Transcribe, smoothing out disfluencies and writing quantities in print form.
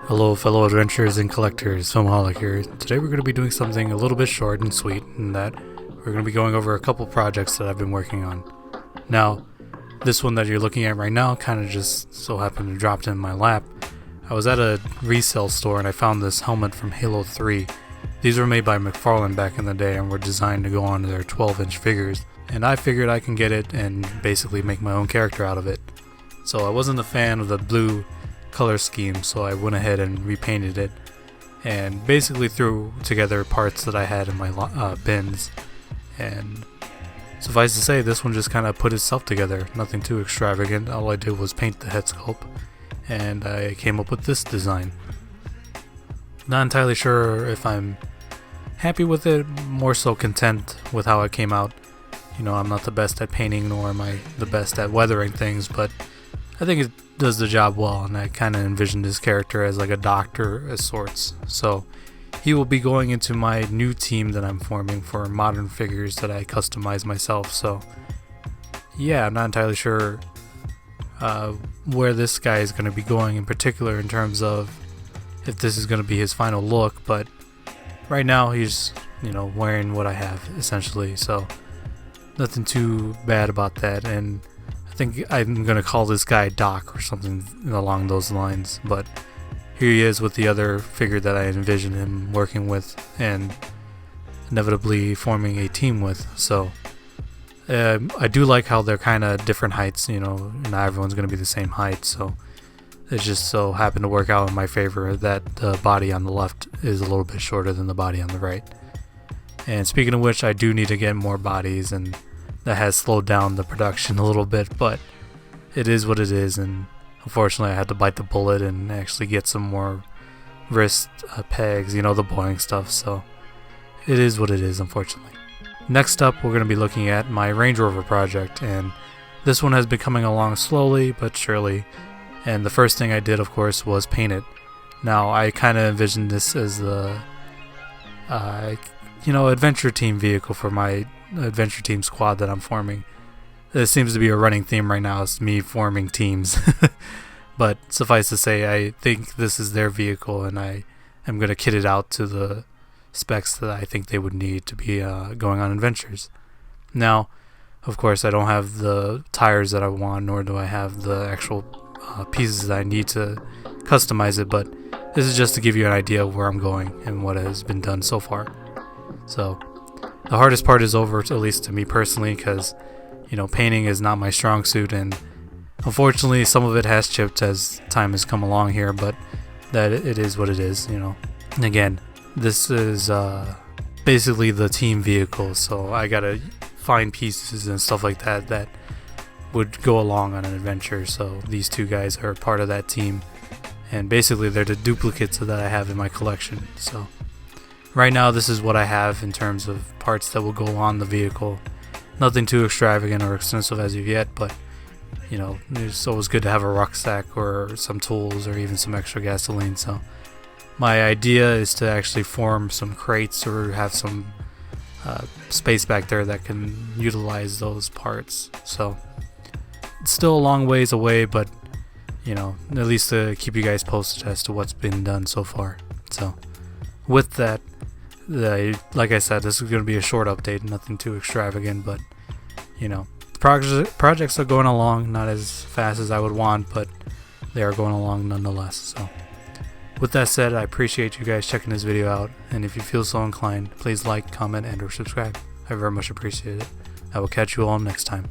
Hello fellow adventurers and collectors, Filmaholic here. Today we're going to be doing something a little bit short and sweet in that we're going to be going over a couple projects that I've been working on. Now, this one that you're looking at right now kind of just so happened to drop in my lap. I was at a resale store and I found this helmet from Halo 3. These were made by McFarlane back in the day and were designed to go onto their 12-inch figures. And I figured I can get it and basically make my own character out of it. So I wasn't a fan of the blue color scheme, so I went ahead and repainted it and basically threw together parts that I had in my bins, and suffice to say, this one just kind of put itself together. Nothing too extravagant. All I did was paint the head sculpt and I came up with this design. Not entirely sure if I'm happy with it, more so content with how it came out. You know, I'm not the best at painting, nor am I the best at weathering things, but I think it does the job well, and I kind of envisioned his character as like a doctor of sorts. So he will be going into my new team that I'm forming for modern figures that I customize myself. So yeah, I'm not entirely sure where this guy is going to be going in particular in terms of if this is going to be his final look, but right now he's, you know, wearing what I have essentially, so nothing too bad about that. And I think I'm going to call this guy Doc or something along those lines, but here he is with the other figure that I envision him working with and inevitably forming a team with. So I do like how they're kind of different heights, you know, not everyone's going to be the same height, so it just so happened to work out in my favor that the body on the left is a little bit shorter than the body on the right. And speaking of which, I do need to get more bodies, and that has slowed down the production a little bit, but it is what it is, and unfortunately I had to bite the bullet and actually get some more wrist pegs, you know, the boring stuff, so it is what it is, unfortunately. Next up, we're going to be looking at my Range Rover project, and this one has been coming along slowly but surely, and the first thing I did, of course, was paint it. Now, I kind of envisioned this as the adventure team vehicle for my adventure team squad that I'm forming. It seems to be a running theme right now, is me forming teams. But suffice to say, I think this is their vehicle, and I am going to kit it out to the specs that I think they would need to be going on adventures. Now, of course, I don't have the tires that I want, nor do I have the actual pieces that I need to customize it, but this is just to give you an idea of where I'm going and what has been done so far. So the hardest part is over, at least to me personally, because, you know, painting is not my strong suit, and unfortunately some of it has chipped as time has come along here, but that it is what it is, you know. And again, this is basically the team vehicle, so I gotta find pieces and stuff like that that would go along on an adventure. So these two guys are part of that team, and basically they're the duplicates that I have in my collection. So right now, this is what I have in terms of parts that will go on the vehicle. Nothing too extravagant or extensive as of yet, but, you know, it's always good to have a rucksack or some tools or even some extra gasoline. So my idea is to actually form some crates or have some space back there that can utilize those parts. So it's still a long ways away, but, you know, at least to keep you guys posted as to what's been done so far. So with that, like I said, this is going to be a short update, nothing too extravagant, but, you know, projects are going along, not as fast as I would want, but they are going along nonetheless. So with that said, I appreciate you guys checking this video out, and if you feel so inclined, please like, comment, and or subscribe. I very much appreciate it. I will catch you all next time.